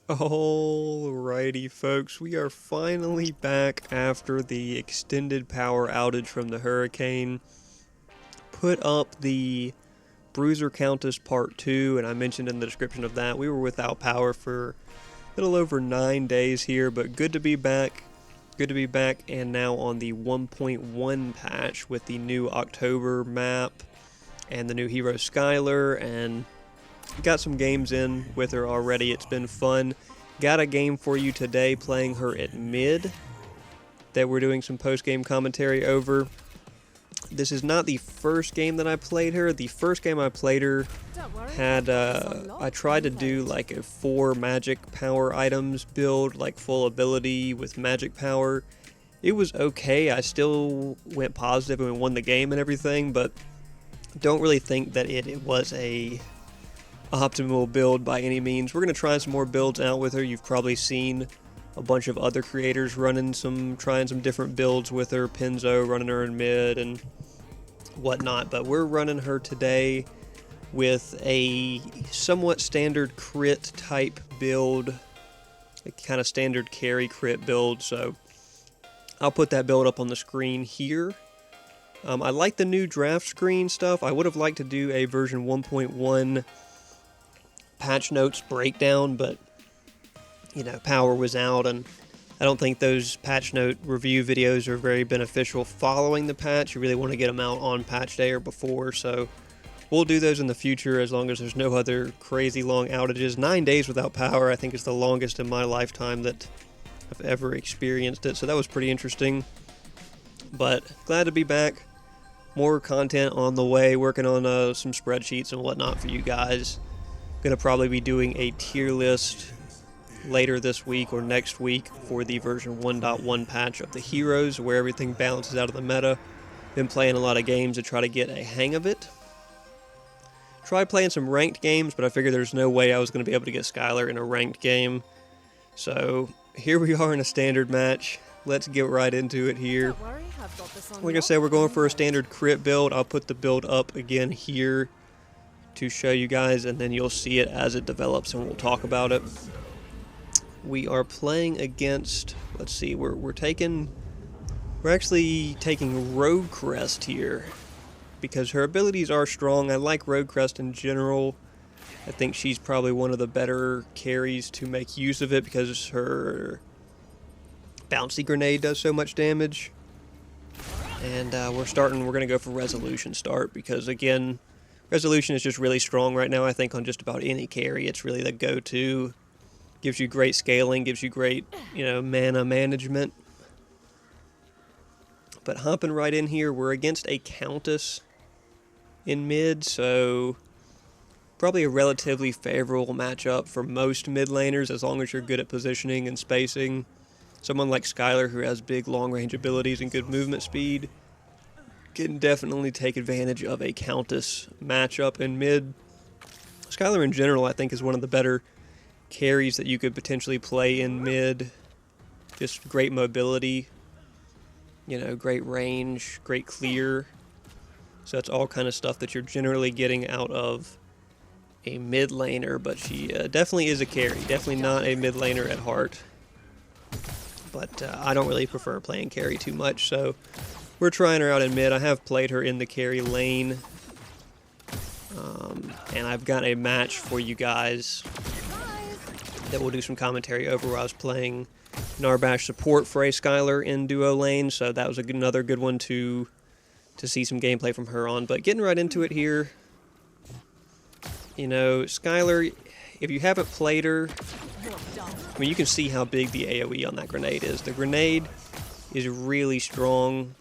Alrighty, folks, we are finally back after the extended power outage from the hurricane. Put up the Bruiser Countess Part 2, and I mentioned in the description of that, we were without power for a little over 9 days here, but good to be back. Good to be back, and now on the 1.1 patch with the new October map and the new hero Skylar, and got some games in with her already. It's been fun. Got a game for you today playing her at mid that we're doing some post-game commentary over. This is not the first game that I played her. The first game I played her had, I tried to do like a 4 magic power items build, like full ability with magic power. It was okay. I still went positive and won the game and everything, but don't really think that it was a optimal build by any means. We're going to try some more builds out with her. You've probably seen a bunch of other creators trying some different builds with her. Pinzo running her in mid and whatnot, but we're running her today with a somewhat standard crit type build, a kind of standard carry crit build, so I'll put that build up on the screen here. I like the new draft screen stuff. I would have liked to do a version 1.1 patch notes breakdown, but you know, power was out, and I don't think those patch note review videos are very beneficial following the patch. You really want to get them out on patch day or before, so we'll do those in the future as long as there's no other crazy long outages. 9 days without power, I think, is the longest in my lifetime that I've ever experienced it, so that was pretty interesting. But glad to be back. More content on the way, working on some spreadsheets and whatnot for you guys. Gonna probably be doing a tier list later this week or next week for the version 1.1 patch of the heroes, where everything balances out of the meta. Been playing a lot of games to try to get a hang of it. Tried playing some ranked games, but I figured there's no way I was going to be able to get Skylar in a ranked game. So here we are in a standard match. Let's get right into it here. Like I said, we're going for a standard crit build. I'll put the build up again here to show you guys, and then you'll see it as it develops and we'll talk about it. We are playing against, let's see, we're actually taking Rogue Crest here because her abilities are strong. I like Rogue Crest in general. I think she's probably one of the better carries to make use of it because her bouncy grenade does so much damage. And we're going to go for Resolution start because, again, Resolution is just really strong right now, I think, on just about any carry. It's really the go-to. Gives you great scaling, gives you great, mana management. But hopping right in here, we're against a Countess in mid, so probably a relatively favorable matchup for most mid laners as long as you're good at positioning and spacing. Someone like Skylar, who has big long-range abilities and good movement speed, can definitely take advantage of a Countess matchup in mid. Skylar in general, I think, is one of the better carries that you could potentially play in mid. Just great mobility, great range, great clear. So that's all kind of stuff that you're generally getting out of a mid laner, but she definitely is a carry. Definitely not a mid laner at heart. But I don't really prefer playing carry too much, so we're trying her out in mid. I have played her in the carry lane, and I've got a match for you guys that we'll do some commentary over where I was playing Narbash support for a Skylar in duo lane, so that was another good one to see some gameplay from her on. But getting right into it here, Skylar, if you haven't played her, I mean, you can see how big the AoE on that grenade is. The grenade is really strong.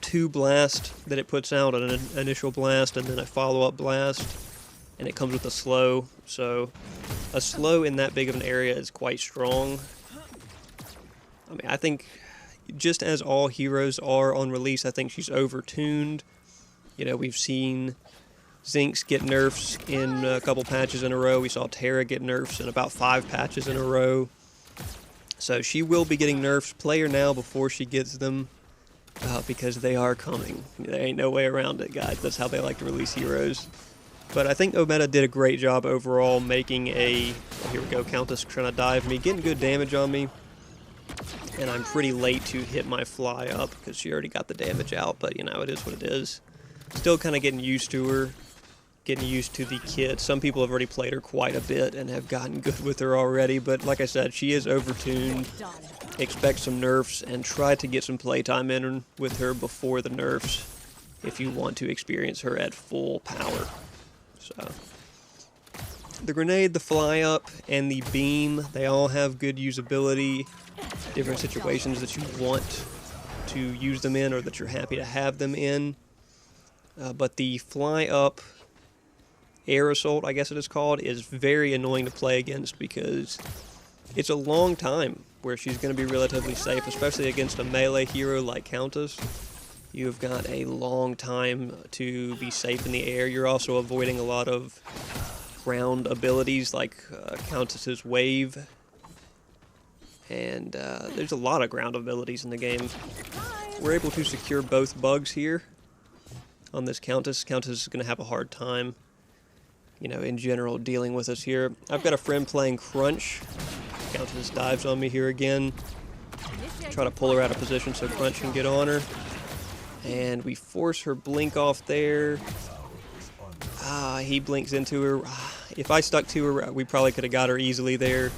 2 blasts that it puts out, an initial blast and then a follow-up blast, and it comes with a slow. So a slow in that big of an area is quite strong. I mean, I think just as all heroes are on release, I think she's overtuned. We've seen Zinx get nerfs in a couple patches in a row. We saw Terra get nerfs in about 5 patches in a row. So she will be getting nerfs. Play her now before she gets them, because they are coming. There ain't no way around it, guys. That's how they like to release heroes. But I think Ometa did a great job overall making a... Oh, here we go, Countess trying to dive me, getting good damage on me. And I'm pretty late to hit my fly up because she already got the damage out, but you know, it is what it is. Still kind of getting used to her, getting used to the kit. Some people have already played her quite a bit and have gotten good with her already, but like I said, she is overtuned. Expect some nerfs and try to get some playtime in with her before the nerfs if you want to experience her at full power. So, the grenade, the fly up, and the beam, they all have good usability. Different situations that you want to use them in or that you're happy to have them in. But the fly up air assault, I guess it is called, is very annoying to play against because it's a long time where she's going to be relatively safe, especially against a melee hero like Countess. You've got a long time to be safe in the air. You're also avoiding a lot of ground abilities like Countess's wave. And there's a lot of ground abilities in the game. We're able to secure both bugs here on this Countess. Countess is going to have a hard time, you know, in general, dealing with us here. I've got a friend playing Crunch. Countess dives on me here again. Try to pull her out of position so Crunch can get on her. And we force her blink off there. He blinks into her. If I stuck to her, we probably could have got her easily there.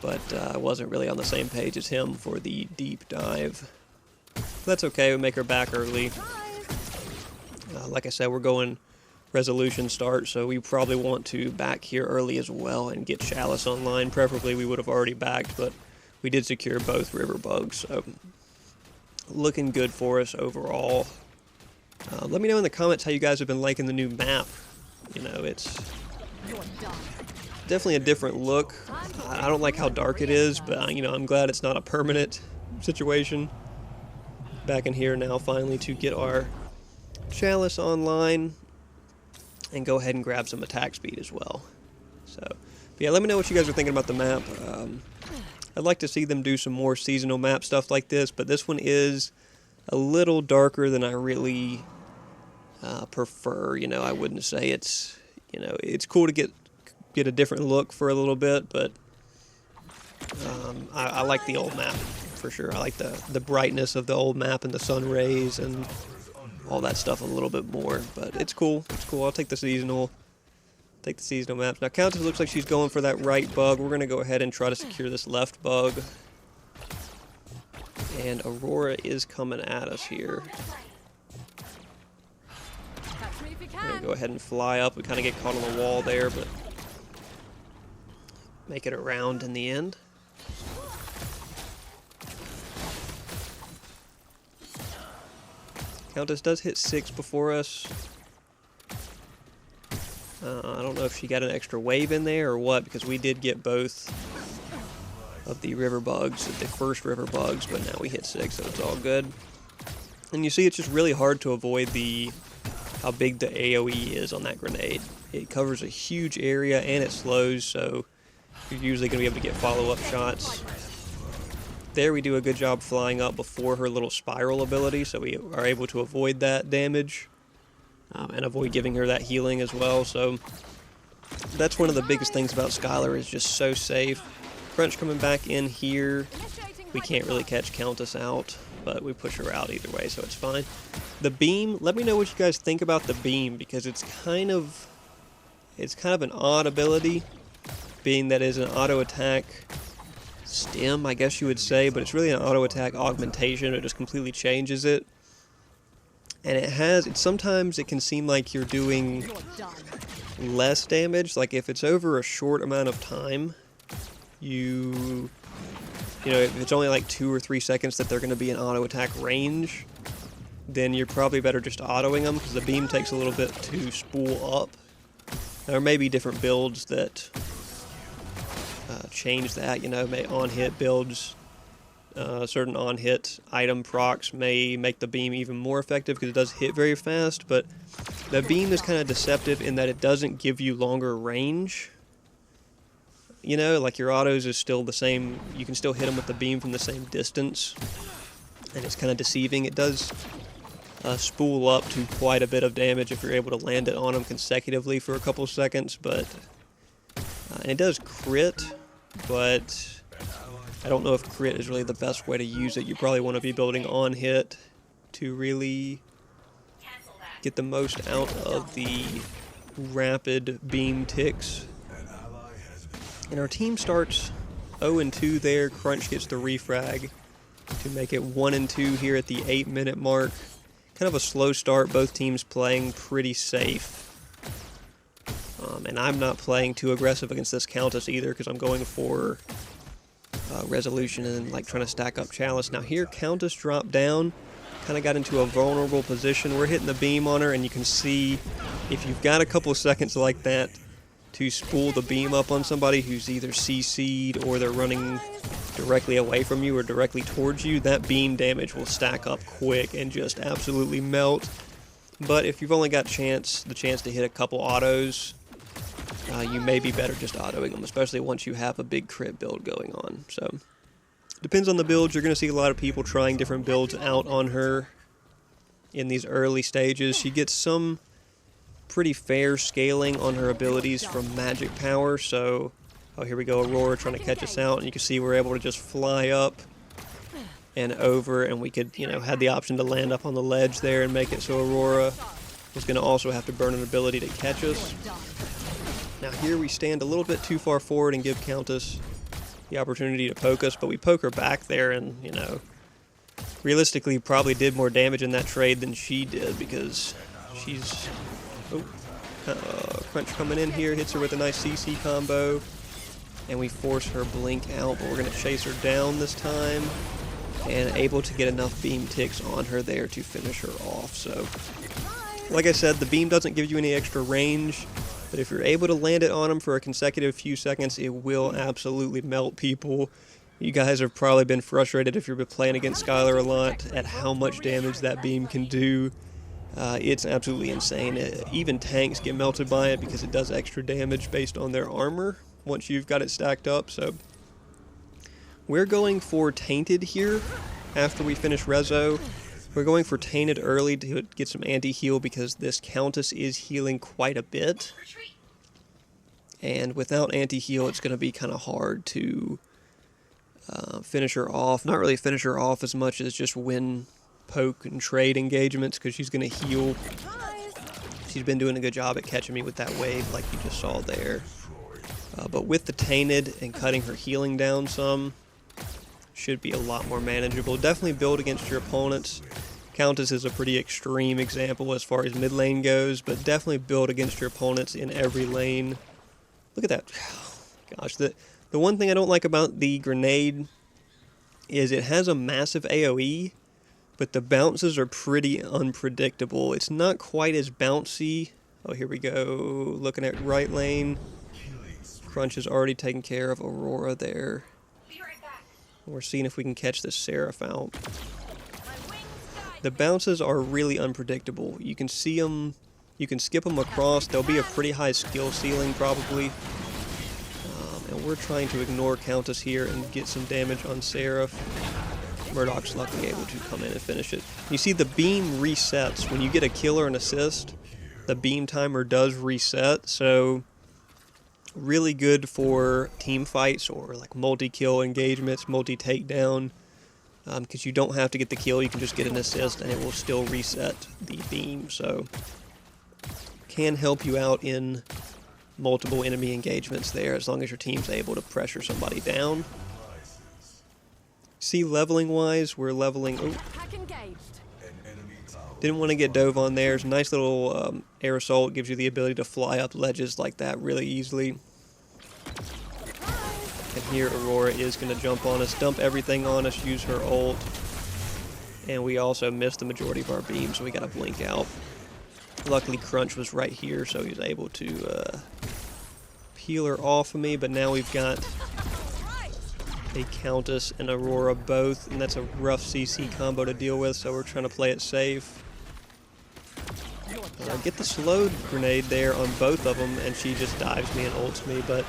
But I wasn't really on the same page as him for the deep dive. That's okay, we make her back early. Like I said, we're going resolution start, so we probably want to back here early as well and get Chalice online. Preferably we would have already backed, but we did secure both river bugs, so looking good for us overall. Let me know in the comments how you guys have been liking the new map. You know, it's definitely a different look. I don't like how dark it is, but you know, I'm glad it's not a permanent situation. Back in here now finally to get our Chalice online and go ahead and grab some attack speed as well. So, but yeah, let me know what you guys are thinking about the map. I'd like to see them do some more seasonal map stuff like this, but this one is a little darker than I really prefer. You know, I wouldn't say it's, you know, it's cool to get a different look for a little bit, but I like the old map for sure. I like the brightness of the old map and the sun rays and all that stuff a little bit more, but it's cool. It's cool. I'll take the seasonal maps. Now Countess looks like she's going for that right bug. We're going to go ahead and try to secure this left bug. And Aurora is coming at us here. We're going to go ahead and fly up. We kind of get caught on the wall there, but make it around in the end. Countess does hit 6 before us. I don't know if she got an extra wave in there or what, because we did get both of the river bugs, the first river bugs, but now we hit 6, so it's all good. And you see it's just really hard to avoid how big the AoE is on that grenade. It covers a huge area and it slows, so you're usually going to be able to get follow-up shots. There we do a good job flying up before her little spiral ability, so we are able to avoid that damage and avoid giving her that healing as well. So that's one of the biggest things about Skylar, is just so safe. Crunch coming back in here. We can't really catch Countess out, but we push her out either way, so it's fine. The beam, let me know what you guys think about the beam, because it's kind of an odd ability, being that it's an auto attack stem, I guess you would say, but it's really an auto attack augmentation. It just completely changes it. And sometimes it can seem like you're doing less damage. Like if it's over a short amount of time, you know, if it's only like 2 or 3 seconds that they're going to be in auto attack range, then you're probably better just autoing them, because the beam takes a little bit to spool up. There may be different builds that change that, you know, on-hit builds, certain on-hit item procs may make the beam even more effective because it does hit very fast, but the beam is kind of deceptive in that it doesn't give you longer range. You know, like your autos is still the same, you can still hit them with the beam from the same distance, and it's kind of deceiving. It does spool up to quite a bit of damage if you're able to land it on them consecutively for a couple seconds, but and it does crit, but I don't know if crit is really the best way to use it. You probably want to be building on hit to really get the most out of the rapid beam ticks. And our team starts 0-2 there. Crunch gets the refrag to make it 1-2 here at the 8-minute mark. Kind of a slow start, both teams playing pretty safe. And I'm not playing too aggressive against this Countess either because I'm going for resolution and like trying to stack up Chalice. Now here Countess dropped down, kind of got into a vulnerable position. We're hitting the beam on her, and you can see if you've got a couple seconds like that to spool the beam up on somebody who's either CC'd or they're running directly away from you or directly towards you, that beam damage will stack up quick and just absolutely melt. But if you've only got the chance to hit a couple autos, you may be better just autoing them, especially once you have a big crit build going on. So, depends on the build. You're going to see a lot of people trying different builds out on her in these early stages. She gets some pretty fair scaling on her abilities from magic power, so oh, here we go, Aurora trying to catch us out, and you can see we're able to just fly up and over, and we could, had the option to land up on the ledge there and make it so Aurora was going to also have to burn an ability to catch us. Now here we stand a little bit too far forward and give Countess the opportunity to poke us, but we poke her back there, and, realistically probably did more damage in that trade than she did because she's... Oh, Crunch coming in here, hits her with a nice CC combo, and we force her blink out, but we're going to chase her down this time, and able to get enough beam ticks on her there to finish her off. So, like I said, the beam doesn't give you any extra range, but if you're able to land it on them for a consecutive few seconds, it will absolutely melt people. You guys have probably been frustrated if you've been playing against Skylar a lot at how much damage that beam can do. It's absolutely insane. Even tanks get melted by it because it does extra damage based on their armor once you've got it stacked up. So we're going for Tainted here after we finish Rezo. We're going for Tainted early to get some anti-heal because this Countess is healing quite a bit. And without anti-heal, it's going to be kind of hard to finish her off. Not really finish her off as much as just win poke and trade engagements because she's going to heal. She's been doing a good job at catching me with that wave like you just saw there. But with the Tainted and cutting her healing down some, should be a lot more manageable. Definitely build against your opponents. Countess is a pretty extreme example as far as mid lane goes, but definitely build against your opponents in every lane. Look at that. Gosh, the one thing I don't like about the grenade is it has a massive AoE, but the bounces are pretty unpredictable. It's not quite as bouncy. Oh, here we go. Looking at right lane. Crunch is already taking care of Aurora there. We're seeing if we can catch this Seraph out. The bounces are really unpredictable. You can see them, you can skip them across. There'll be a pretty high skill ceiling probably. And we're trying to ignore Countess here and get some damage on Seraph. Murdoch's luckily able to come in and finish it. You see the beam resets. When you get a kill or an assist, the beam timer does reset, so really good for team fights or like multi-kill engagements, multi-takedown, because you don't have to get the kill, you can just get an assist and it will still reset the beam, so can help you out in multiple enemy engagements there as long as your team's able to pressure somebody down. See, leveling wise, we're leveling... Oh. Didn't want to get dove on there. It's a nice little air assault. Gives you the ability to fly up ledges like that really easily. And here Aurora is going to jump on us, dump everything on us, use her ult. And we also missed the majority of our beam, so we got to blink out. Luckily Crunch was right here, so he was able to peel her off of me. But now we've got a Countess and Aurora both, and that's a rough CC combo to deal with, so we're trying to play it safe. Get the slowed grenade there on both of them, and she just dives me and ults me, but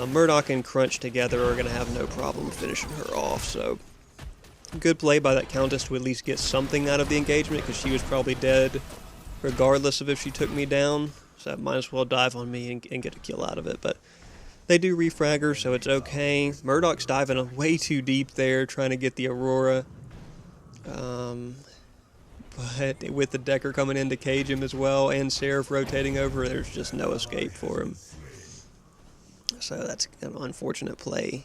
Murdoch and Crunch together are going to have no problem finishing her off, so Good play by that Countess to at least get something out of the engagement, because she was probably dead regardless of if she took me down. So I might as well dive on me and get a kill out of it. But they do refrag her, so it's okay. Murdoch's diving way too deep there, trying to get the Aurora. But with the Decker coming in to cage him as well, and Seraph rotating over, there's just no escape for him. So that's an unfortunate play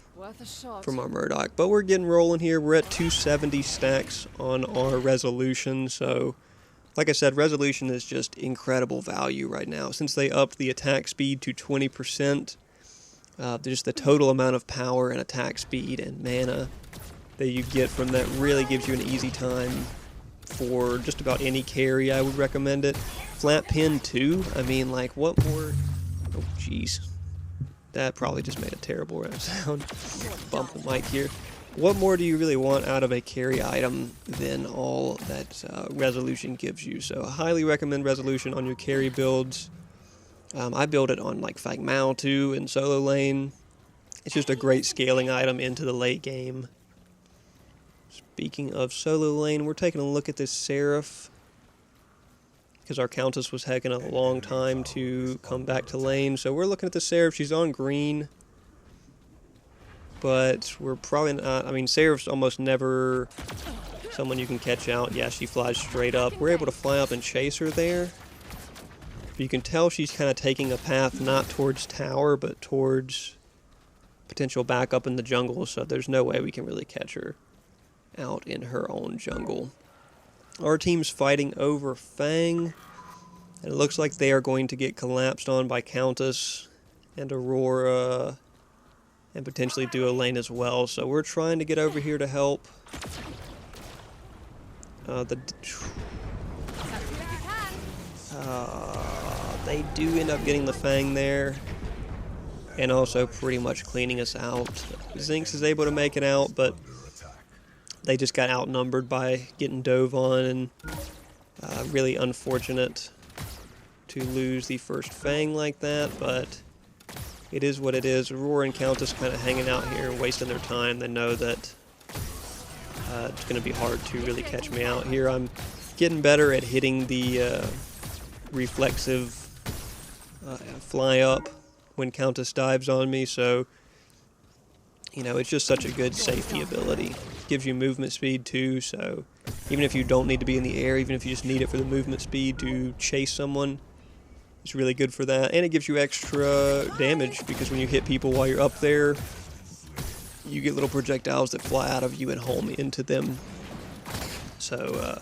from our Murdoch. But we're getting rolling here. We're at 270 stacks on our resolution. So, like I said, resolution is just incredible value right now. Since they upped the attack speed to 20%, just the total amount of power and attack speed and mana that you get from that really gives you an easy time for just about any carry. I would recommend it. Flat pin too. I mean, like, what more? Oh, jeez. That probably just made a terrible sound. Bump the mic here. What more do you really want out of a carry item than all that resolution gives you? So I highly recommend resolution on your carry builds. I build it on like Fang Mao too in solo lane. It's just a great scaling item into the late game. Speaking of solo lane, we're taking a look at this Seraph, because our Countess was taking a long time to come back to lane. So we're looking at the Seraph. She's on green, but we're probably not. I mean, Seraph's almost never someone you can catch out. Yeah, she flies straight up. We're able to fly up and chase her there. But you can tell she's kind of taking a path not towards tower, but towards potential backup in the jungle. So there's no way we can really catch her out in her own jungle. Our team's fighting over Fang, and it looks like they are going to get collapsed on by Countess and Aurora, and potentially do a lane as well. So we're trying to get over here to help. They do end up getting the Fang there, and also pretty much cleaning us out. Zinx is able to make it out, but they just got outnumbered by getting dove on, and really unfortunate to lose the first Fang like that, but it is what it is. Aurora and Countess kind of hanging out here and wasting their time. They know that it's going to be hard to really catch me out here. I'm getting better at hitting the reflexive fly up when Countess dives on me, so you know, it's just such a good safety ability. Gives you movement speed too, so even if you don't need to be in the air, even if you just need it for the movement speed to chase someone, it's really good for that. And it gives you extra damage, because when you hit people while you're up there, you get little projectiles that fly out of you and home into them. So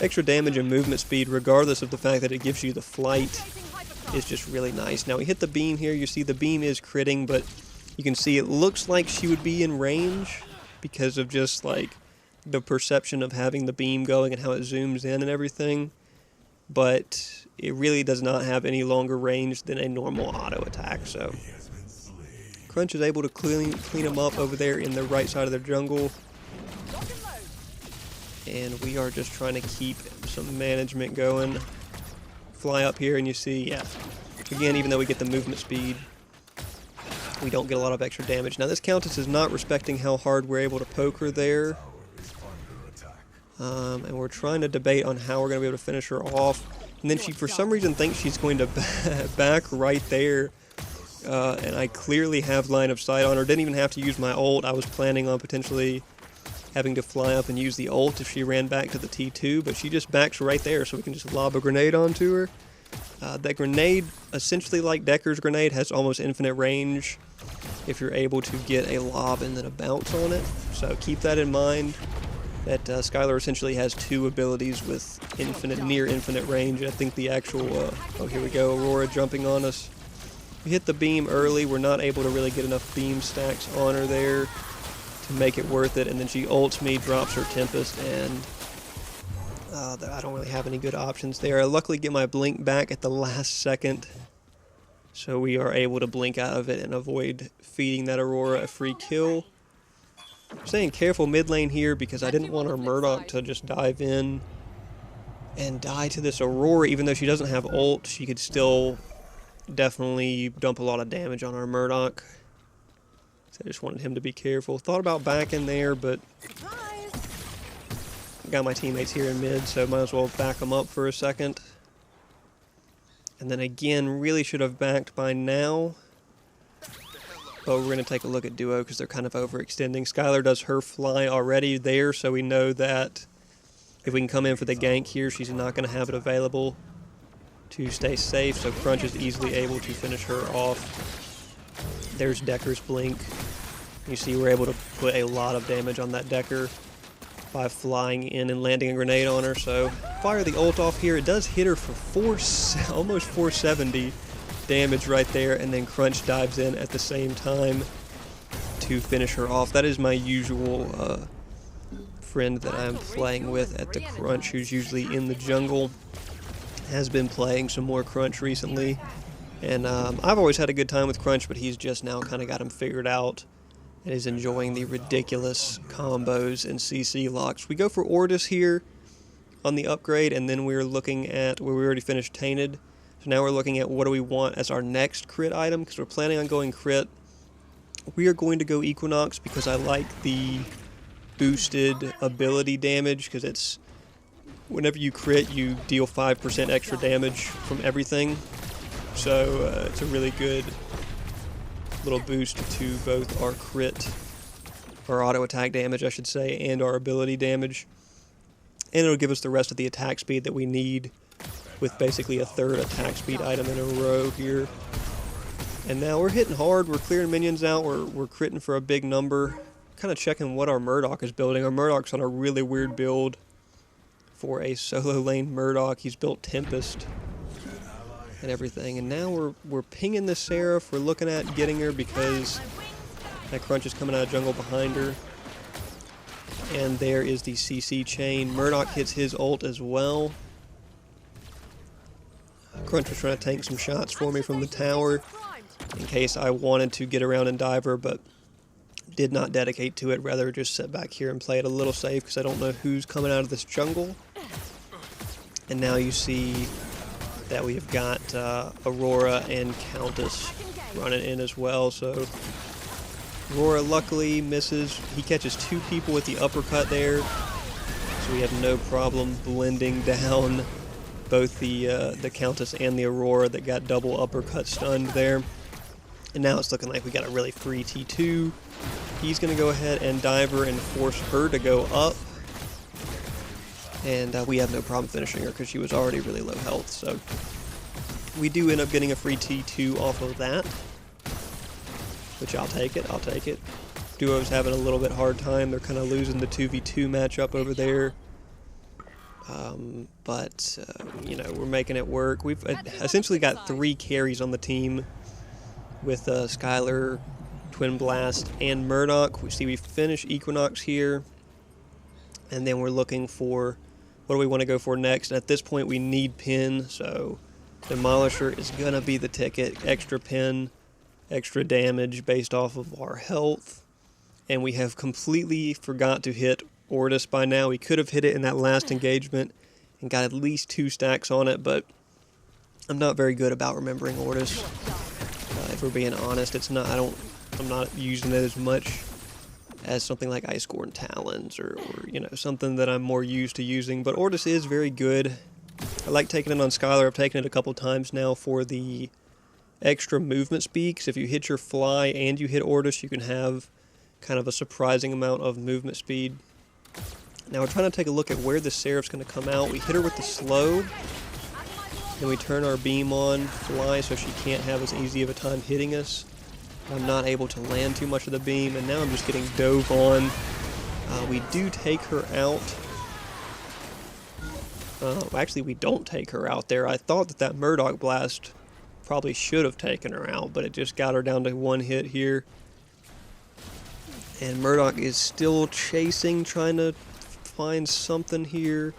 extra damage and movement speed, regardless of the fact that it gives you the flight, is just really nice. Now we hit the beam here. You see the beam is critting, but you can see it looks like she would be in range because of just like the perception of having the beam going and how it zooms in and everything. But it really does not have any longer range than a normal auto attack. So Crunch is able to clean them up over there in the right side of their jungle. And we are just trying to keep some management going. Fly up here and you see, yeah, again, even though we get the movement speed, we don't get a lot of extra damage. Now this Countess is not respecting how hard we're able to poke her there. And we're trying to debate on how we're going to be able to finish her off. And then she, for some reason, thinks she's going to back right there. And I clearly have line of sight on her. Didn't even have to use my ult. I was planning on potentially having to fly up and use the ult if she ran back to the T2. But she just backs right there, so we can just lob a grenade onto her. That grenade, essentially like Decker's grenade, has almost infinite range if you're able to get a lob and then a bounce on it. So keep that in mind, that Skylar essentially has two abilities with infinite, near infinite range. I think the actual, oh here we go, Aurora jumping on us. We hit the beam early. We're not able to really get enough beam stacks on her there to make it worth it. And then she ults me, drops her Tempest, and I don't really have any good options there. I luckily get my blink back at the last second, so we are able to blink out of it and avoid feeding that Aurora a free kill. I'm staying careful mid lane here because I didn't want our Murdoch to just dive in and die to this Aurora. Even though she doesn't have ult, she could still definitely dump a lot of damage on our Murdoch. So I just wanted him to be careful. Thought about back in there, but got my teammates here in mid, so might as well back them up for a second. And then again, really should have backed by now. But we're going to take a look at duo because they're kind of overextending. Skylar does her fly already there, so we know that if we can come in for the gank here, she's not going to have it available to stay safe, so Crunch is easily able to finish her off. There's Decker's blink. You see we're able to put a lot of damage on that Decker by flying in and landing a grenade on her. So fire the ult off here. It does hit her for almost 470 damage right there, and then Crunch dives in at the same time to finish her off. That is my usual friend that I'm playing with at the Crunch, who's usually in the jungle. Has been playing some more Crunch recently, and I've always had a good time with Crunch, but he's just now kind of got him figured out and is enjoying the ridiculous combos and CC locks. We go for Ortis here on the upgrade, and then we're looking at where we already finished Tainted. So now we're looking at what do we want as our next crit item, because we're planning on going crit. We are going to go Equinox because I like the boosted ability damage, because it's whenever you crit, you deal 5% extra damage from everything. So it's a really good little boost to both our crit, or auto attack damage, I should say, and our ability damage. And it'll give us the rest of the attack speed that we need, with basically a third attack speed item in a row here. And now we're hitting hard, we're clearing minions out, we're critting for a big number. Kind of checking what our Murdoch is building. Our Murdoch's on a really weird build for a solo lane Murdoch. He's built Tempest and everything. And now we're pinging the Seraph. We're looking at getting her because that Crunch is coming out of jungle behind her. And there is the CC chain. Murdoch hits his ult as well. Crunch was trying to tank some shots for me from the tower in case I wanted to get around and dive her, but did not dedicate to it. Rather just sit back here and play it a little safe because I don't know who's coming out of this jungle. And now you see that we've got Aurora and Countess running in as well. So Aurora luckily misses. He catches two people with the uppercut there, so we have no problem blending down both the Countess and the Aurora that got double uppercut stunned there. And now it's looking like we got a really free T2. He's going to go ahead and dive her and force her to go up. And we have no problem finishing her because she was already really low health. So we do end up getting a free T2 off of that, which I'll take it. I'll take it. Duo's having a little bit hard time. They're kind of losing the 2v2 matchup over there. But you know, we're making it work. We've essentially got 3 carries on the team with Skylar, Twin Blast, and Murdoch. We see we finish Equinox here, and then we're looking for what do we want to go for next. And at this point, we need pin, so Demolisher is going to be the ticket. Extra pin, extra damage based off of our health. And we have completely forgot to hit Ortis by now. We could have hit it in that last engagement and got at least 2 stacks on it, but I'm not very good about remembering Ortis. If we're being honest, it's not. I'm not using it as much as something like Ice Core and Talons, or you know, something that I'm more used to using. But Ortis is very good. I like taking it on Skylar. I've taken it a couple times now for the extra movement speed, because if you hit your fly and you hit Ortis, you can have kind of a surprising amount of movement speed. Now we're trying to take a look at where the Seraph's going to come out. We hit her with the slow, then we turn our beam on, fly, so she can't have as easy of a time hitting us. I'm not able to land too much of the beam, and now I'm just getting dove on. We do take her out. Actually, we don't take her out there. I thought that Murdoch blast probably should have taken her out, but it just got her down to 1 hit here. And Murdoch is still chasing, trying to find something here.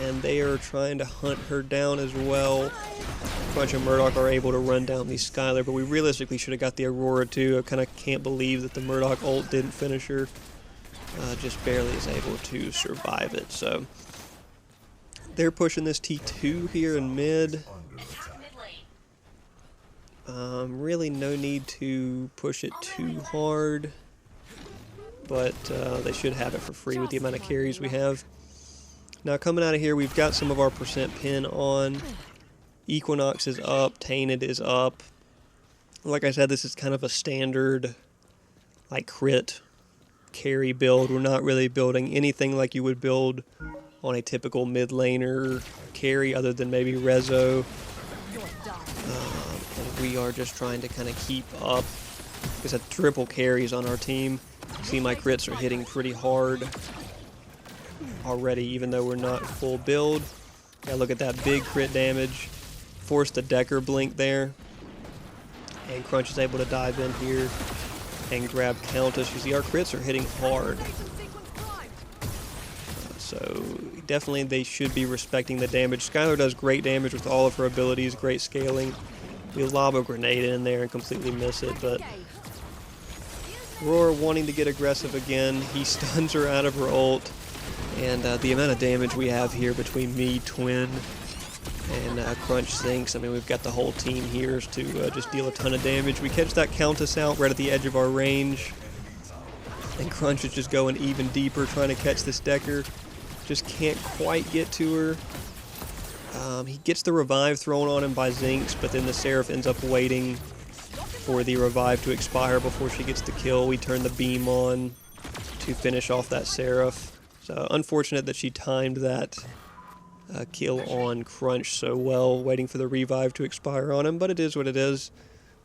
And they are trying to hunt her down as well. Crunch and Murdoch are able to run down the Skylar, but we realistically should have got the Aurora too. I kind of can't believe that the Murdoch ult didn't finish her. Just barely is able to survive it. So they're pushing this T2 here in mid. Really no need to push it too hard. but they should have it for free with the amount of carries we have. Now coming out of here, we've got some of our percent pin on. Equinox is up, Tainted is up. Like I said, this is kind of a standard like crit carry build. We're not really building anything like you would build on a typical mid laner carry other than maybe Rezo. And we are just trying to kind of keep up. Because at triple carries on our team. See, my crits are hitting pretty hard already, even though we're not full build. Yeah, look at that big crit damage. Force the Decker blink there. And Crunch is able to dive in here and grab Countess. You see, our crits are hitting hard. So definitely they should be respecting the damage. Skylar does great damage with all of her abilities, great scaling. We lob a grenade in there and completely miss it, but Aurora wanting to get aggressive again. He stuns her out of her ult. And the amount of damage we have here between me, Twin, and Crunch Zinx. I mean, we've got the whole team here to just deal a ton of damage. We catch that Countess out right at the edge of our range. And Crunch is just going even deeper, trying to catch this Decker. Just can't quite get to her. He gets the revive thrown on him by Zinx, but then the Seraph ends up waiting for the revive to expire before she gets the kill. We turn the beam on to finish off that Seraph. So unfortunate that she timed that kill on Crunch so well, waiting for the revive to expire on him, but it is what it is.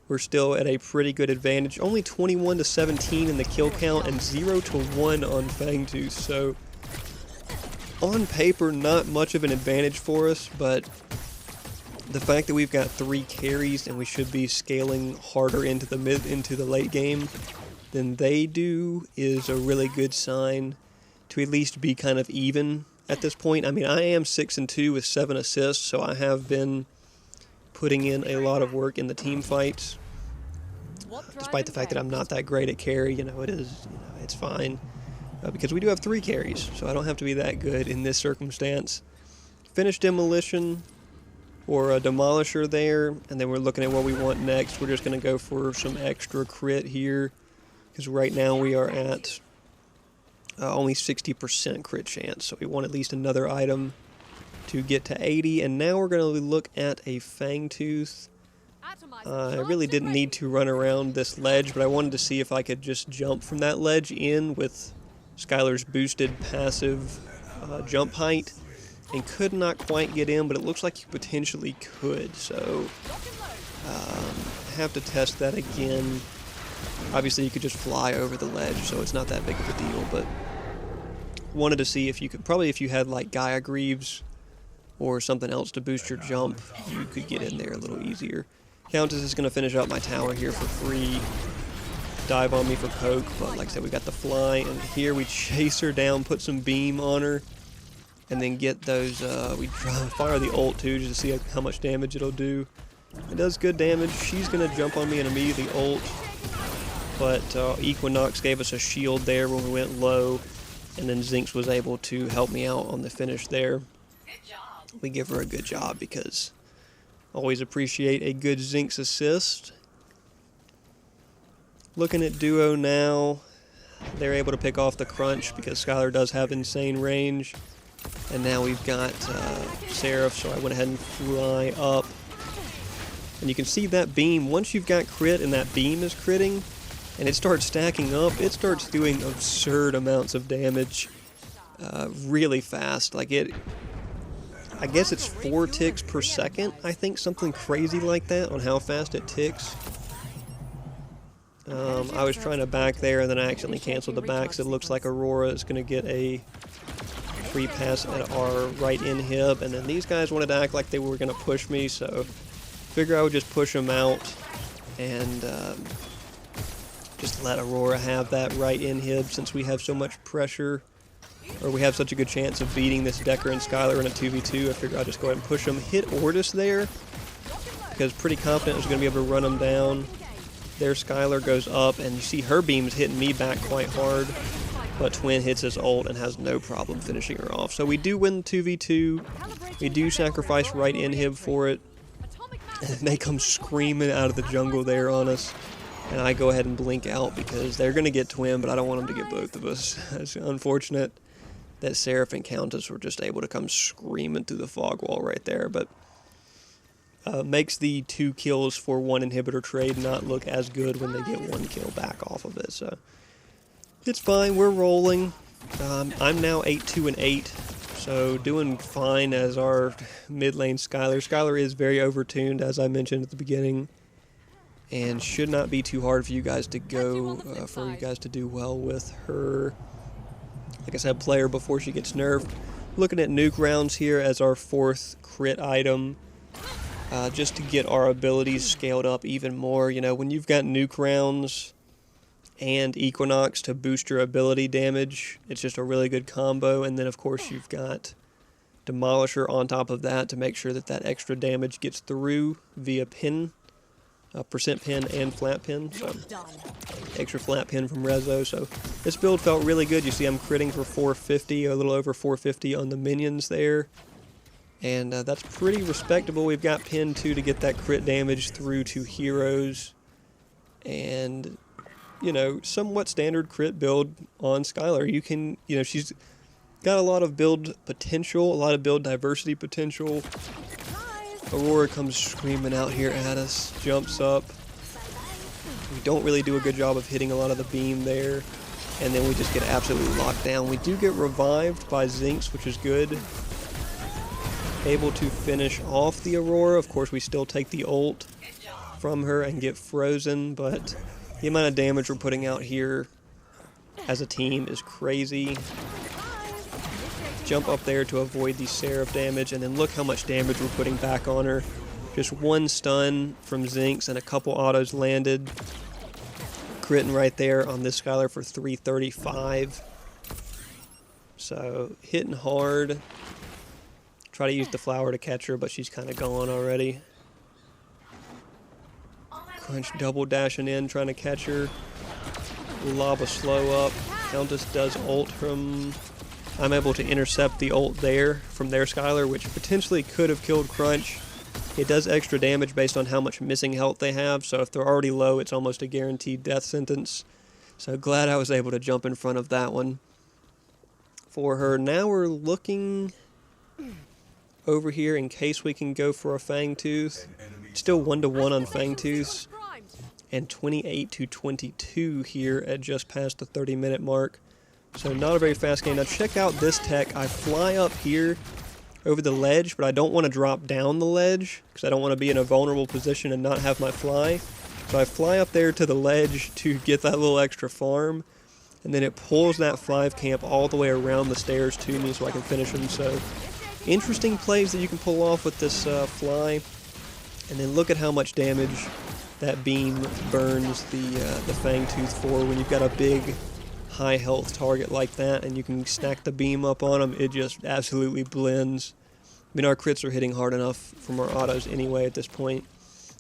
We're still at a pretty good advantage. Only 21 to 17 in the kill count and 0 to 1 on Fangtooth, so on paper not much of an advantage for us, but the fact that we've got 3 carries and we should be scaling harder into the late game than they do is a really good sign to at least be kind of even at this point. I mean, I am 6-2 with 7 assists, so I have been putting in a lot of work in the team fights. Despite the fact that I'm not that great at carry, it's fine. Because we do have 3 carries, so I don't have to be that good in this circumstance. Finish Demolition or a Demolisher there, and then we're looking at what we want next. We're just going to go for some extra crit here, because right now we are at only 60% crit chance, so we want at least another item to get to 80, and now we're going to look at a Fangtooth. I really didn't need to run around this ledge, but I wanted to see if I could just jump from that ledge in with Skylar's boosted passive jump height, and could not quite get in, but it looks like you potentially could, so have to test that again. Obviously you could just fly over the ledge, so it's not that big of a deal, but wanted to see if you could, probably if you had like Gaia Greaves or something else to boost your jump, you could get in there a little easier. Countess is going to finish up my tower here for free. Dive on me for poke, but like I said, we got the fly, and here we chase her down, put some beam on her, and then get those, we fire the ult too, just to see how much damage it'll do. It does good damage. She's going to jump on me and immediately ult, but Equinox gave us a shield there when we went low, and then Zinx was able to help me out on the finish there. We give her a good job because always appreciate a good Zinx assist. Looking at duo now, they're able to pick off the Crunch because Skylar does have insane range. And now we've got Seraph, so I went ahead and fly up. And you can see that beam, once you've got crit and that beam is critting, and it starts stacking up, it starts doing absurd amounts of damage really fast. Like I guess it's 4 ticks per second, I think, something crazy like that on how fast it ticks. I was trying to back there, and then I accidentally canceled the back, so it looks like Aurora is going to get a free pass at our right inhib, and then these guys wanted to act like they were going to push me, so figure I would just push them out and just let Aurora have that right inhib since we have so much pressure, or we have such a good chance of beating this Decker and Skylar in a 2v2. I figure I'll just go ahead and push them. Hit Ortis there, because pretty confident I was going to be able to run them down. There Skylar goes up, and you see her beams hitting me back quite hard, but Twin hits his ult and has no problem finishing her off. So we do win 2v2. We do sacrifice right inhib for it. And they come screaming out of the jungle there on us. and I go ahead and blink out because they're going to get twin, but I don't want them to get both of us. It's unfortunate that Seraph and Countess were just able to come screaming through the fog wall right there, but makes the 2 kills for 1 inhibitor trade not look as good when they get 1 kill back off of it. So it's fine, we're rolling. I'm now 8-2-8, so doing fine as our mid lane Skylar. Skylar is very overtuned, as I mentioned at the beginning, and should not be too hard for you guys to go, for you guys to do well with her. Like I said, player before she gets nerfed. Looking at nuke rounds here as our 4th crit item, just to get our abilities scaled up even more. You know, when you've got nuke rounds and Equinox to boost your ability damage, it's just a really good combo. And then of course you've got Demolisher on top of that to make sure that that extra damage gets through via pin, percent pin and flat pin. So extra flat pin from Rezo. So this build felt really good. You see I'm critting for 450, a little over 450 on the minions there. And that's pretty respectable. We've got pin 2 to get that crit damage through to heroes. And, you know, somewhat standard crit build on Skylar. You can, you know, she's got a lot of build potential, a lot of build diversity potential. Aurora comes screaming out here at us, jumps up. We don't really do a good job of hitting a lot of the beam there. And then we just get absolutely locked down. We do get revived by Zinx, which is good. Able to finish off the Aurora. Of course, we still take the ult from her and get frozen, but the amount of damage we're putting out here as a team is crazy. Jump up there to avoid the Seraph damage, and then look how much damage we're putting back on her. Just 1 stun from Zinx and a couple autos landed. Critting right there on this Skylar for 335. So, hitting hard. Try to use the flower to catch her, but she's kind of gone already. Crunch double dashing in, trying to catch her. Lava slow up. Countess does ult from... I'm able to intercept the ult there from their Skylar, which potentially could have killed Crunch. It does extra damage based on how much missing health they have, so if they're already low, it's almost a guaranteed death sentence. So glad I was able to jump in front of that one for her. Now we're looking over here in case we can go for a Fangtooth. Still 1-1 on Fangtooths, and 28-22 here at just past the 30-minute mark. So not a very fast game. Now check out this tech. I fly up here over the ledge, but I don't want to drop down the ledge because I don't want to be in a vulnerable position and not have my fly. So I fly up there to the ledge to get that little extra farm, and then it pulls that 5 camp all the way around the stairs to me so I can finish them. So interesting plays that you can pull off with this fly. And then look at how much damage that beam burns the Fangtooth for when you've got a big high health target like that and you can stack the beam up on them. It just absolutely blends. I mean, our crits are hitting hard enough from our autos anyway at this point.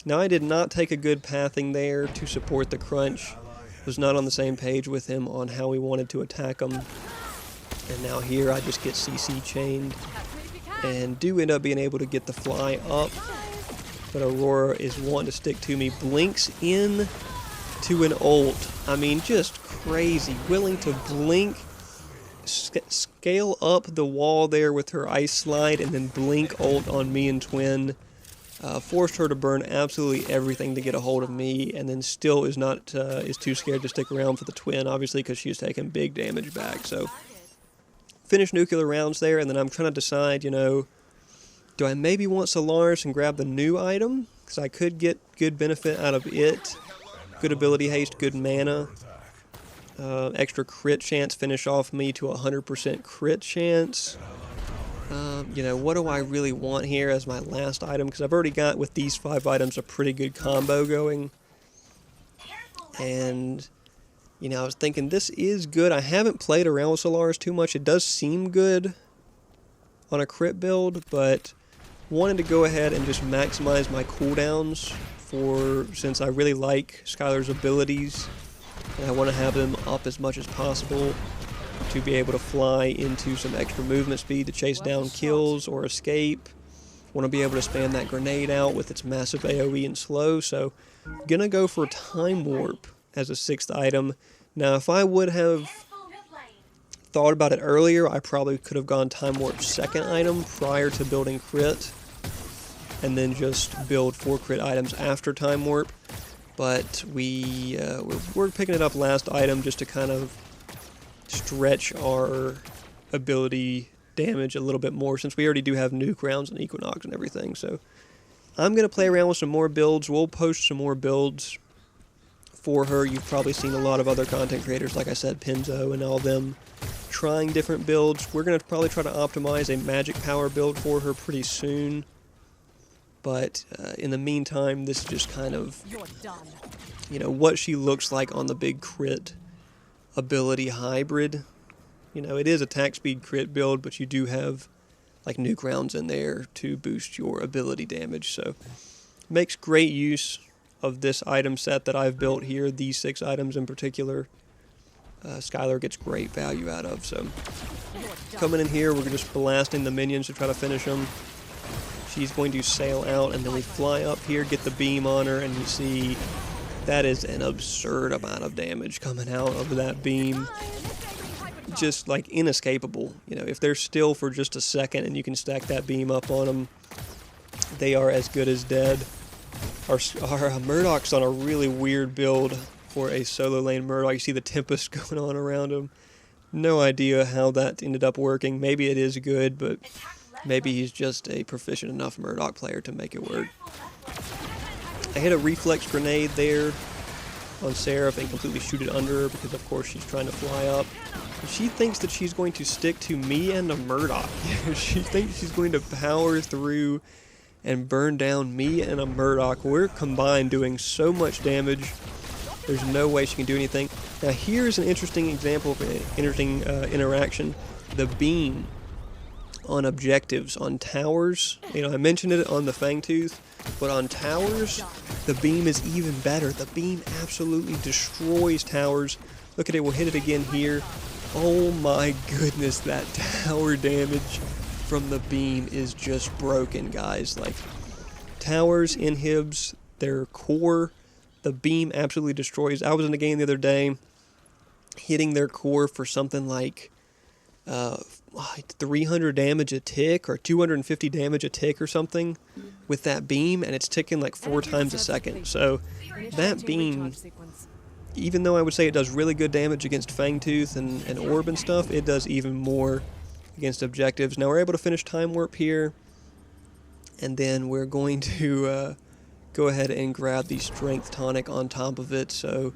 Now I did not take a good pathing there to support the Crunch. Was not on the same page with him on how we wanted to attack him. And now here I just get CC chained and do end up being able to get the fly up. But Aurora is wanting to stick to me. Blinks in to an ult. I mean, just crazy. Willing to blink, scale up the wall there with her ice slide, and then blink ult on me and Twin. Forced her to burn absolutely everything to get a hold of me, and then still is not is too scared to stick around for the Twin, obviously, because she's taking big damage back. So, finish nuclear rounds there, and then I'm trying to decide, you know, do I maybe want Solaris and grab the new item? Because I could get good benefit out of it. Good ability haste, good mana. Extra crit chance, finish off me to 100% crit chance. You know, what do I really want here as my last item? Because I've already got, with these 5 items, a pretty good combo going. And, you know, I was thinking this is good. I haven't played around with Solaris too much. It does seem good on a crit build, but wanted to go ahead and just maximize my cooldowns since I really like Skylar's abilities, and I want to have them up as much as possible to be able to fly into some extra movement speed to chase down kills or escape, Want to be able to spam that grenade out with its massive AoE and slow, so gonna go for Time Warp as a 6th item. Now, if I would have thought about it earlier, I probably could have gone Time Warp 2nd item prior to building Crit, and then just build 4 Crit items after Time Warp. But we're picking it up last item just to kind of stretch our ability damage a little bit more, since we already do have nuke rounds and Equinox and everything. So I'm going to play around with some more builds. We'll post some more builds for her. You've probably seen a lot of other content creators, like I said, Pinzo and all them, trying different builds. We're going to probably try to optimize a magic power build for her pretty soon. But in the meantime, this is just kind of, you know, what she looks like on the big crit ability hybrid. You know, it is attack speed crit build, but you do have like nuke rounds in there to boost your ability damage. So makes great use of this item set that I've built here, these 6 items in particular. Skylar gets great value out of. So coming in here, we're just blasting the minions to try to finish them. She's going to sail out, and then we fly up here, get the beam on her, and you see that is an absurd amount of damage coming out of that beam. Just like inescapable. You know, if they're still for just a second and you can stack that beam up on them, they are as good as dead. Our Murdoch's on a really weird build for a solo lane Murdoch. You see the Tempest going on around him. No idea how that ended up working. Maybe it is good, but maybe he's just a proficient enough Murdoch player to make it work. I hit a reflex grenade there on Seraph and completely shoot it under her because, of course, she's trying to fly up. And she thinks that she's going to stick to me and a Murdoch. She thinks she's going to power through and burn down me and a Murdoch. We're combined doing so much damage. There's no way she can do anything. Now, here's an interesting example of an interesting interaction. The beam on objectives, on towers. You know, I mentioned it on the Fangtooth, but on towers, the beam is even better. The beam absolutely destroys towers. Look at it, we'll hit it again here. Oh my goodness, that tower damage from the beam is just broken, guys. Like, towers inhibs their core. The beam absolutely destroys. I was in a game the other day, hitting their core for something like 300 damage a tick or 250 damage a tick or something with that beam, and it's ticking like 4 times a second. So that beam, even though I would say it does really good damage against Fangtooth and Orb and stuff, it does even more against objectives. Now we're able to finish Time Warp here, and then we're going to go ahead and grab the Strength Tonic on top of it. So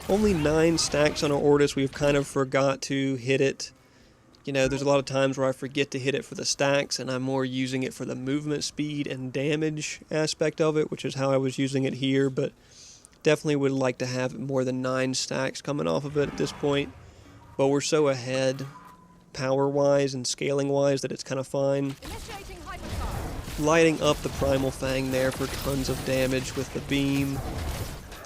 only 9 stacks on our Ortis. We've kind of forgot to hit it. You know, there's a lot of times where I forget to hit it for the stacks, and I'm more using it for the movement speed and damage aspect of it, which is how I was using it here, but definitely would like to have more than 9 stacks coming off of it at this point. But we're so ahead power-wise and scaling-wise that it's kind of fine. Lighting up the Primal Fang there for tons of damage with the beam.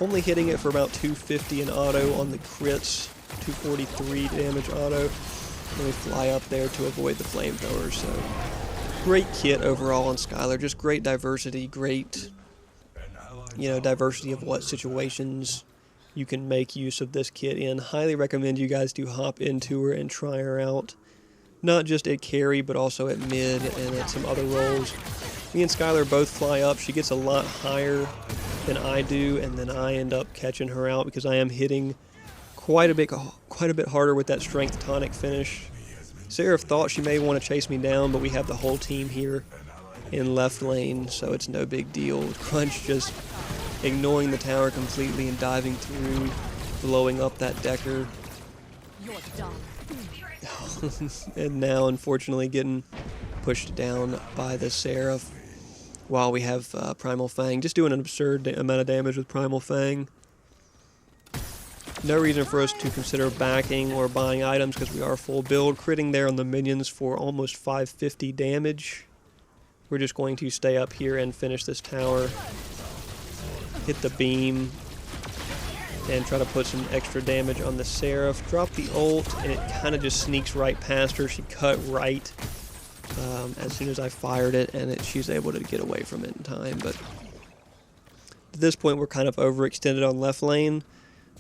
Only hitting it for about 250 in auto on the crits, 243 damage auto. And we fly up there to avoid the flamethrower. So great kit overall on Skylar. Just great diversity, great, you know, diversity of what situations you can make use of this kit in. Highly recommend you guys do hop into her and try her out. Not just at carry, but also at mid and at some other roles. Me and Skylar both fly up. She gets a lot higher than I do, and then I end up catching her out because I am hitting quite a bit harder with that Strength Tonic finish. Seraph thought she may want to chase me down, but we have the whole team here in left lane, so it's no big deal. Crunch just ignoring the tower completely and diving through, blowing up that Decker. And now, unfortunately, getting pushed down by the Seraph while we have Primal Fang. Just doing an absurd amount of damage with Primal Fang. No reason for us to consider backing or buying items because we are full build. Critting there on the minions for almost 550 damage. We're just going to stay up here and finish this tower. Hit the beam. And try to put some extra damage on the Seraph. Drop the ult, and it kind of just sneaks right past her. She cut right as soon as I fired it, and she's able to get away from it in time. But at this point, we're kind of overextended on left lane.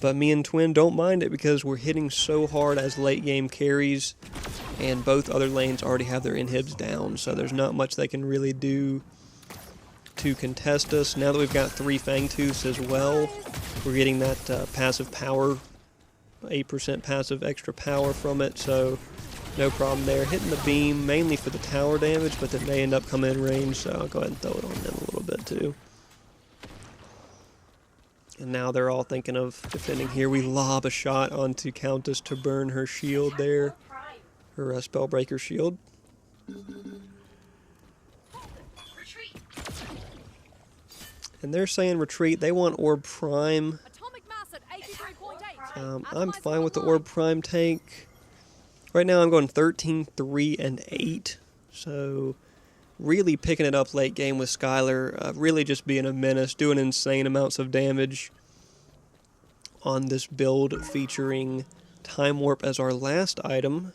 But me and Twin don't mind it because we're hitting so hard as late game carries, and both other lanes already have their inhibs down, so there's not much they can really do to contest us. Now that we've got 3 Fangtooths as well, we're getting that passive power, 8% passive extra power from it, so no problem there. Hitting the beam mainly for the tower damage, but that may end up coming in range, so I'll go ahead and throw it on them a little bit too. And now they're all thinking of defending here. We lob a shot onto Countess to burn her shield there. Her Spellbreaker shield. And they're saying retreat. They want Orb Prime. I'm fine with the Orb Prime tank. Right now I'm going 13, 3, and 8. So really picking it up late game with Skylar, really just being a menace, doing insane amounts of damage on this build featuring Time Warp as our last item,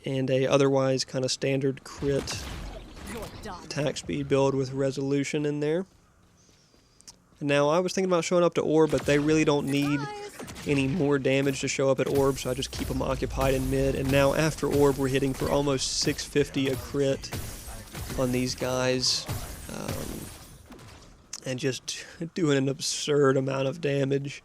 and a otherwise kind of standard crit attack speed build with resolution in there. And now I was thinking about showing up to Orb, but they really don't need any more damage to show up at Orb, so I just keep them occupied in mid. And now after Orb, we're hitting for almost 650 a crit on these guys, and just doing an absurd amount of damage.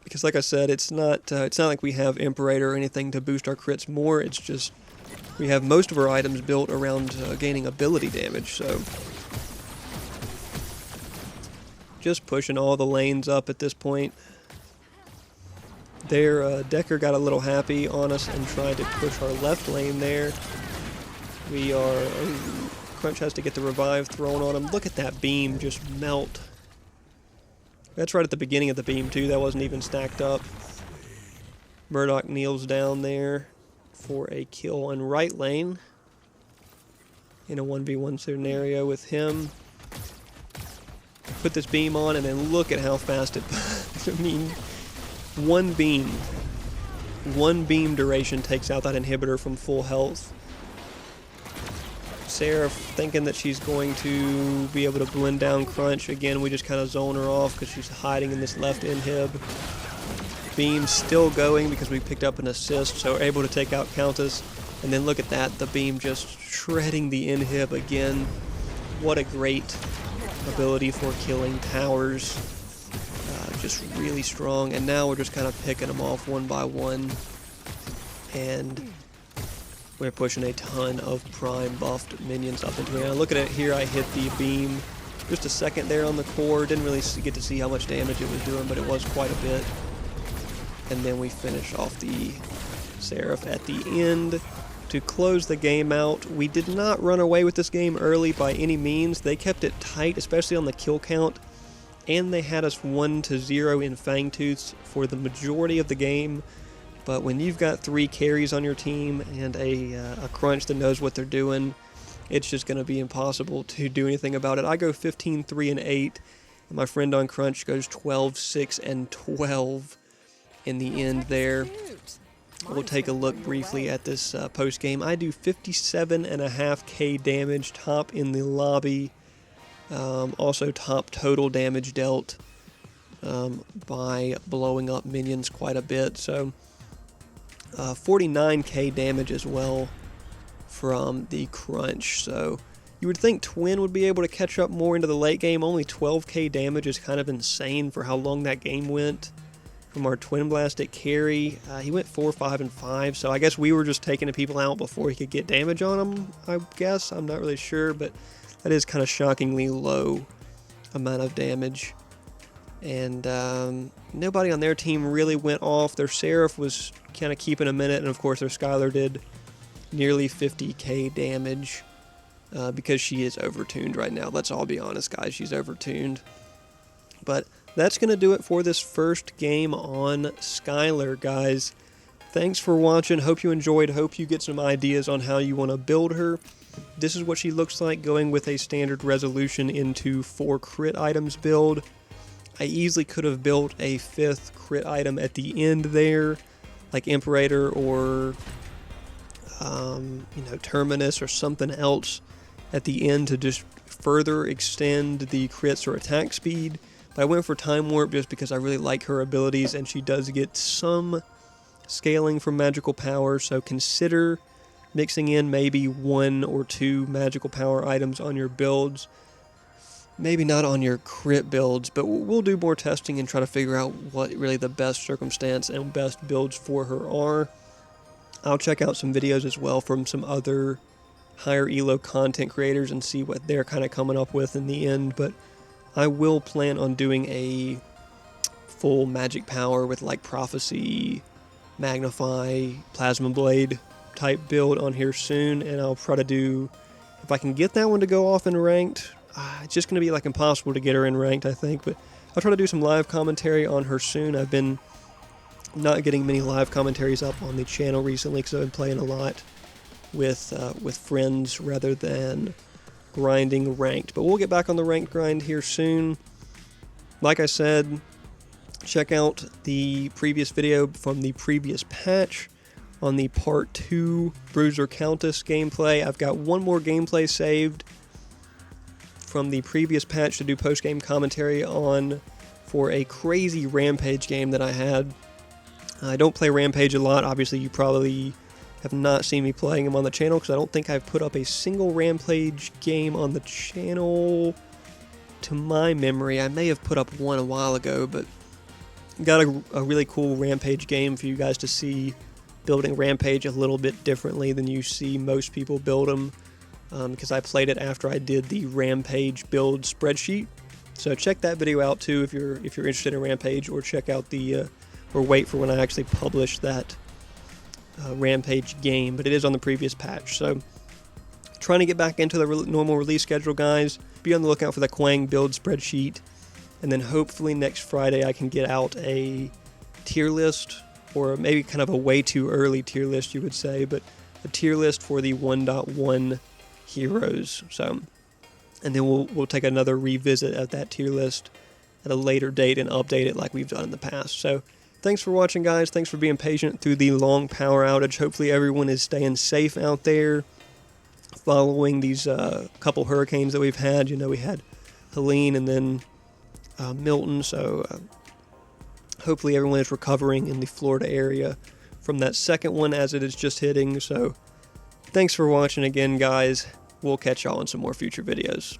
Because like I said, it's not like we have Imperator or anything to boost our crits more. It's just we have most of our items built around gaining ability damage. So just pushing all the lanes up at this point. There, Decker got a little happy on us and tried to push our left lane there. We are... Crunch has to get the revive thrown on him. Look at that beam just melt. That's right at the beginning of the beam too. That wasn't even stacked up. Murdoch kneels down there for a kill on right lane in a 1v1 scenario with him. Put this beam on and then look at how fast it... I mean, one beam duration takes out that inhibitor from full health. Seraph thinking that she's going to be able to blend down Crunch. Again, we just kind of zone her off because she's hiding in this left inhib. Beam still going because we picked up an assist, so we're able to take out Countess. And then look at that, the beam just shredding the inhib again. What a great ability for killing towers. Just really strong. And now we're just kind of picking them off one by one. And we're pushing a ton of prime buffed minions up into it. Look at it here, I hit the beam just a second there on the core. Didn't really get to see how much damage it was doing, but it was quite a bit. And then we finish off the Seraph at the end to close the game out. We did not run away with this game early by any means. They kept it tight, especially on the kill count. And they had us 1-0 in Fangtooths for the majority of the game. But when you've got 3 carries on your team and a Crunch that knows what they're doing, it's just going to be impossible to do anything about it. I go 15, 3, and 8, and my friend on Crunch goes 12, 6, and 12 in the end there. We'll take a look briefly at this post game. I do 57.5k damage, top in the lobby. Also top total damage dealt by blowing up minions quite a bit. So 49k damage as well from the Crunch. So you would think Twin would be able to catch up more into the late game. Only 12k damage is kind of insane for how long that game went. From our Twin Blast at carry, he went 4, 5, and 5, so I guess we were just taking the people out before he could get damage on them, I guess. I'm not really sure, but that is kind of shockingly low amount of damage. And nobody on their team really went off. Their Seraph was kind of keeping a minute, and of course their Skylar did nearly 50k damage because she is overtuned right now. Let's all be honest, guys, she's overtuned. But that's going to do it for this first game on Skylar, guys. Thanks for watching. Hope you enjoyed. Hope you get some ideas on how you want to build her. This is what she looks like going with a standard resolution into 4 crit items build. I easily could have built a 5th crit item at the end there, like Imperator or Terminus or something else at the end to just further extend the crits or attack speed. But I went for Time Warp just because I really like her abilities, and she does get some scaling from magical power, so consider mixing in maybe 1 or 2 magical power items on your builds. Maybe not on your crit builds, but we'll do more testing and try to figure out what really the best circumstance and best builds for her are. I'll check out some videos as well from some other higher elo content creators and see what they're kind of coming up with in the end, but I will plan on doing a full magic power with like Prophecy, Magnify, Plasma Blade type build on here soon, and I'll try to do, if I can get that one to go off in ranked, it's just going to be like impossible to get her in ranked, I think, but I'll try to do some live commentary on her soon. I've been not getting many live commentaries up on the channel recently because I've been playing a lot with friends rather than grinding ranked, but we'll get back on the ranked grind here soon. Like I said, check out the previous video from the previous patch on the part 2 Bruiser Countess gameplay. I've got one more gameplay saved from the previous patch to do post-game commentary on for a crazy Rampage game that I had. I don't play Rampage a lot. Obviously, you probably have not seen me playing him on the channel because I don't think I've put up a single Rampage game on the channel to my memory. I may have put up one a while ago, but got a really cool Rampage game for you guys to see, building Rampage a little bit differently than you see most people build them, because I played it after I did the Rampage build spreadsheet. So check that video out too if you're interested in Rampage, or check out or wait for when I actually publish that Rampage game, but it is on the previous patch. So trying to get back into the normal release schedule, guys. Be on the lookout for the Quang build spreadsheet, and then hopefully next Friday I can get out a tier list, or maybe kind of a way too early tier list, you would say, but a tier list for the 1.1 heroes. So, and then we'll take another revisit of that tier list at a later date and update it like we've done in the past. So thanks for watching, guys. Thanks for being patient through the long power outage. Hopefully everyone is staying safe out there following these couple hurricanes that we've had. We had Helene and then Milton, so hopefully everyone is recovering in the Florida area from that second one as it is just hitting. So thanks for watching again, guys. We'll catch y'all in some more future videos.